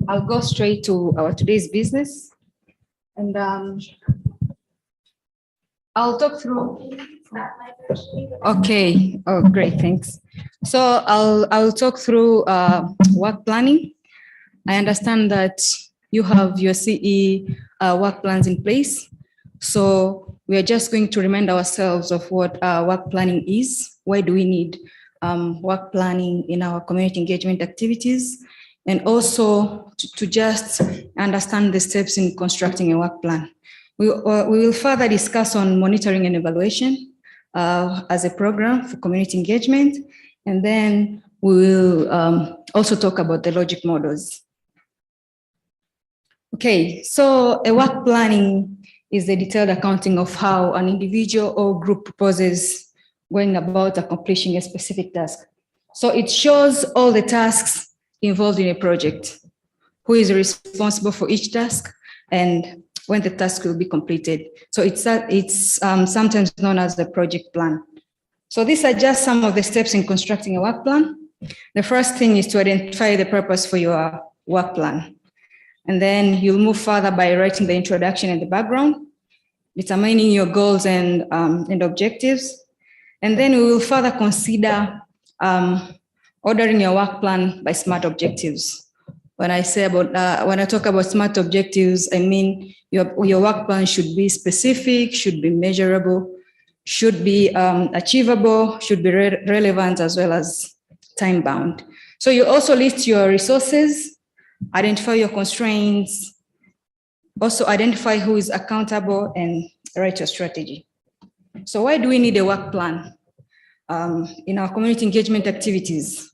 I'll go straight to our today's business, and I'll talk through. Okay. Oh, great. Thanks. So I'll talk through work planning. I understand that you have your CE work plans in place. So we are just going to remind ourselves of what work planning is. Why do we need work planning in our community engagement activities? And also to just understand the steps in constructing a work plan. We will further discuss on monitoring and evaluation as a program for community engagement. And then we will also talk about the logic models. Okay, so a work planning is the detailed accounting of how an individual or group proposes going about accomplishing a specific task. So it shows all the tasks involved in a project, who is responsible for each task, and when the task will be completed. So it's sometimes known as the project plan. So these are just some of the steps in constructing a work plan. The first thing is to identify the purpose for your work plan. And then you'll move further by writing the introduction and the background, determining your goals and objectives. And then we will further consider ordering your work plan by SMART objectives. When I talk about SMART objectives, I mean your work plan should be specific, should be measurable, should be achievable, should be relevant, as well as time bound. So you also list your resources, identify your constraints, also identify who is accountable, and write your strategy. So why do we need a work plan in our community engagement activities?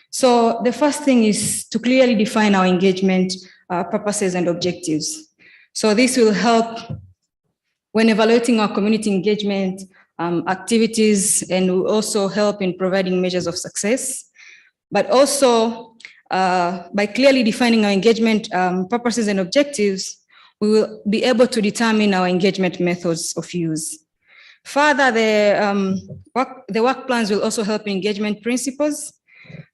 So the first thing is to clearly define our engagement purposes and objectives. So this will help when evaluating our community engagement activities, and will also help in providing measures of success. But also by clearly defining our engagement purposes and objectives, we will be able to determine our engagement methods of use. Further, the work plans will also help engagement principles,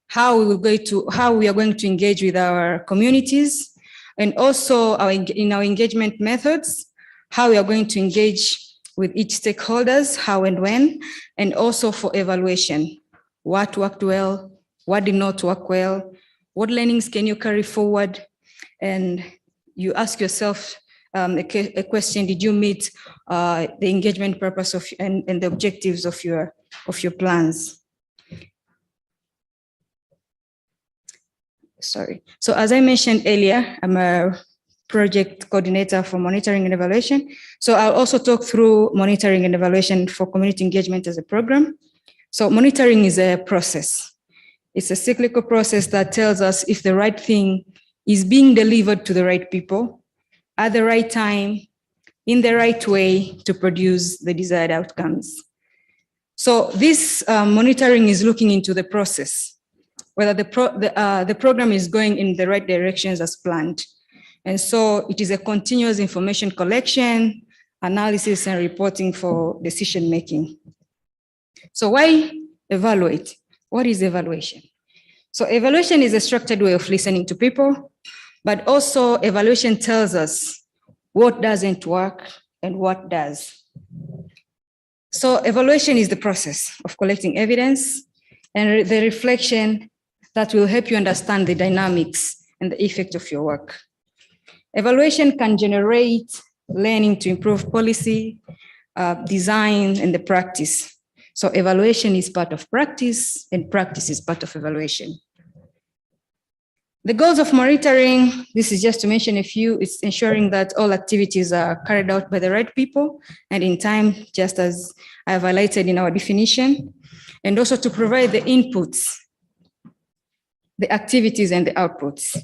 how we are going to engage with our communities, and also in our engagement methods, how we are going to engage with each stakeholders, how and when, and also for evaluation, what worked well, what did not work well, what learnings can you carry forward, and you ask yourself a question: did you meet the engagement purpose and the objectives of your plans? Sorry. So as I mentioned earlier, I'm a project coordinator for monitoring and evaluation. So I'll also talk through monitoring and evaluation for community engagement as a program. So monitoring is a process. It's a cyclical process that tells us if the right thing is being delivered to the right people at the right time, in the right way to produce the desired outcomes. So this monitoring is looking into the process, whether the program is going in the right directions as planned. And so it is a continuous information collection, analysis, and reporting for decision making. So why evaluate? What is evaluation? So evaluation is a structured way of listening to people, but also evaluation tells us what doesn't work and what does. So evaluation is the process of collecting evidence and the reflection that will help you understand the dynamics and the effect of your work. Evaluation can generate learning to improve policy, design, and the practice. So evaluation is part of practice, and practice is part of evaluation. The goals of monitoring, this is just to mention a few, it's ensuring that all activities are carried out by the right people and in time, just as I have highlighted in our definition, and also to provide the inputs, the activities and the outputs,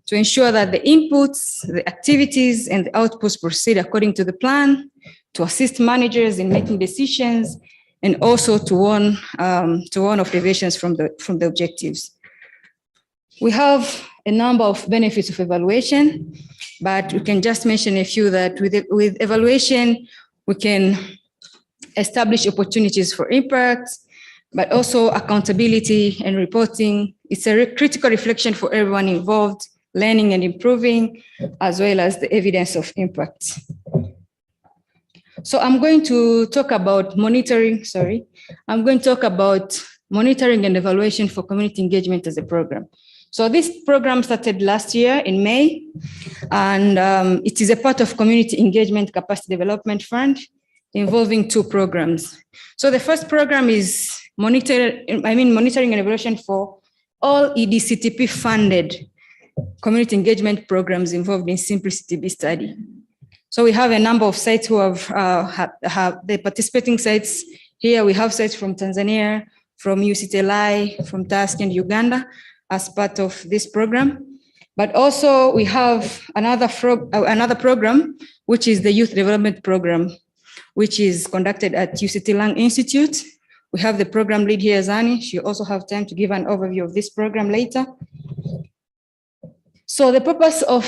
to ensure that the inputs, the activities, and the outputs proceed according to the plan, to assist managers in making decisions, and also to warn of deviations from the objectives. We have a number of benefits of evaluation, but we can just mention a few that with evaluation, we can establish opportunities for impact, but also accountability and reporting. It's a critical reflection for everyone involved, learning and improving, as well as the evidence of impact. So I'm going to talk about monitoring and evaluation for community engagement as a program. So this program started last year in May, and it is a part of Community Engagement Capacity Development Fund involving 2 programs. So the first program is monitoring and evaluation for all EDCTP funded community engagement programs involved in Simplicity B study. So we have a number of sites who have the participating sites. Here we have sites from Tanzania, from UCTLI, from Task and Uganda as part of this program. But also we have another program, which is the Youth Development Program, which is conducted at UCT Lang Institute. We have the program lead here, Zani. She'll also have time to give an overview of this program later. So the purpose of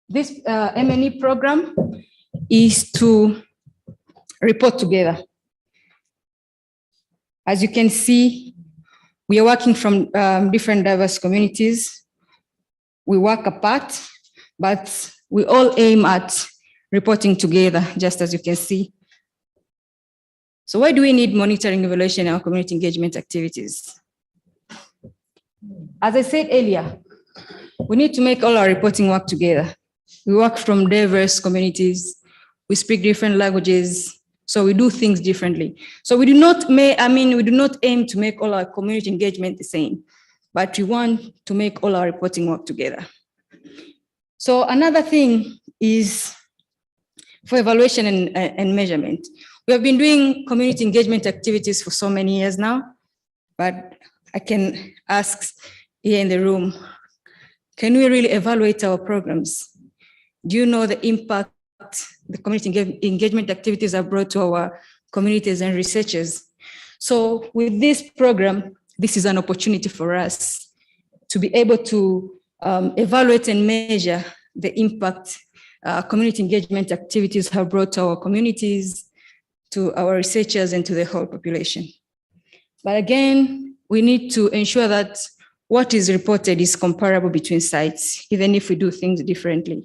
this M&E program is to report together. As you can see, we are working from different diverse communities. We work apart, but we all aim at reporting together, just as you can see. So why do we need monitoring evaluation in our community engagement activities? As I said earlier, we need to make all our reporting work together. We work from diverse communities. We speak different languages. So we do things differently. So we do not aim to make all our community engagement the same, but we want to make all our reporting work together. So another thing is for evaluation and measurement. We have been doing community engagement activities for so many years now, but I can ask here in the room, can we really evaluate our programs? Do you know the impact the community engagement activities have brought to our communities and researchers? So with this program, this is an opportunity for us to be able to evaluate and measure the impact community engagement activities have brought to our communities, to our researchers, and to the whole population. But again, we need to ensure that what is reported is comparable between sites, even if we do things differently.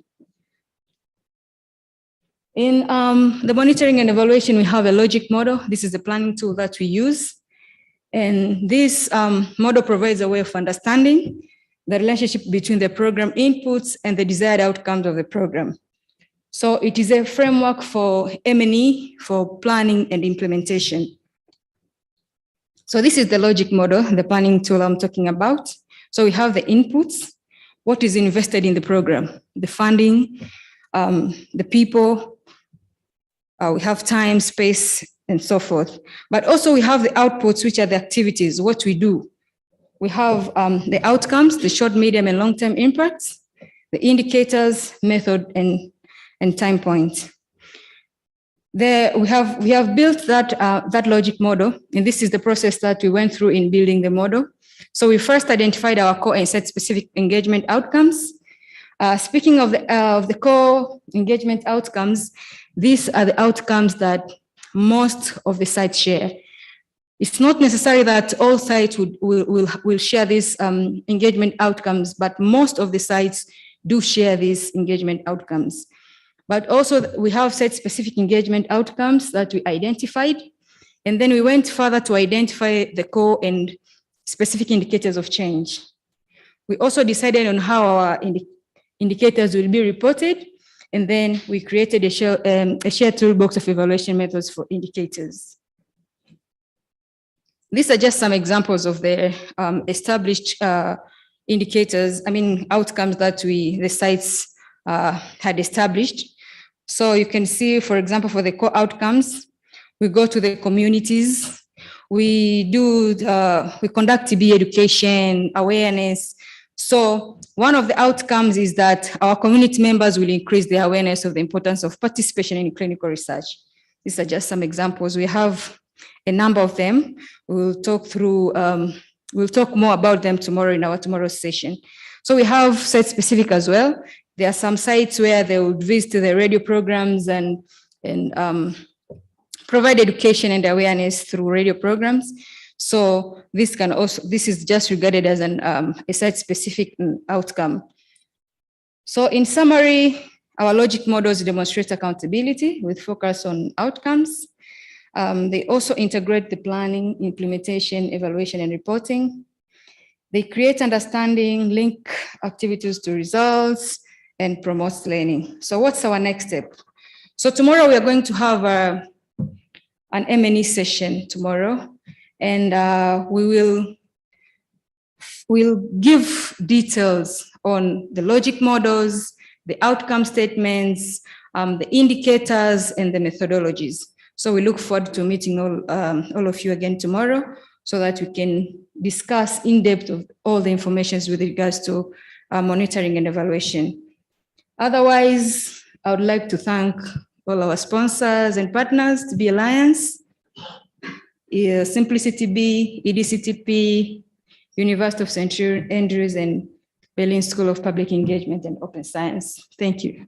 In the monitoring and evaluation, we have a logic model. This is the planning tool that we use. And this model provides a way of understanding the relationship between the program inputs and the desired outcomes of the program. So it is a framework for M&E, for planning and implementation. So this is the logic model, the planning tool I'm talking about. So we have the inputs, what is invested in the program, the funding, the people, we have time, space, and so forth. But also we have the outputs, which are the activities, what we do. We have the outcomes, the short, medium, and long-term impacts, the indicators, method, and time points. There we have built that logic model, and this is the process that we went through in building the model. So we first identified our core and set-specific engagement outcomes. Speaking of the core engagement outcomes, these are the outcomes that most of the sites share. It's not necessary that all sites will share these engagement outcomes, but most of the sites do share these engagement outcomes. But also we have site-specific engagement outcomes that we identified, and then we went further to identify the core and specific indicators of change. We also decided on how our indicators will be reported, and then we created a shared toolbox of evaluation methods for indicators. These are just some examples of the established indicators, outcomes that the sites had established. So you can see, for example, for the core outcomes, we go to the communities, we conduct TB education, awareness. So one of the outcomes is that our community members will increase their awareness of the importance of participation in clinical research. These are just some examples. We have a number of them. We'll talk more about them tomorrow in our tomorrow's session. So we have site-specific as well. There are some sites where they would visit the radio programs and provide education and awareness through radio programs. So this is just regarded as a site-specific outcome. So in summary, our logic models demonstrate accountability with focus on outcomes. They also integrate the planning, implementation, evaluation, and reporting. They create understanding, link activities to results, and promote learning. So what's our next step? So tomorrow we are going to have an M&E session tomorrow, and we'll give details on the logic models, the outcome statements, the indicators, and the methodologies. So we look forward to meeting all of you again tomorrow so that we can discuss in depth of all the information with regards to monitoring and evaluation. Otherwise, I would like to thank all our sponsors and partners, TB Alliance, Simplicity B, EDCTP, University of St. Andrews, and Berlin School of Public Engagement and Open Science. Thank you.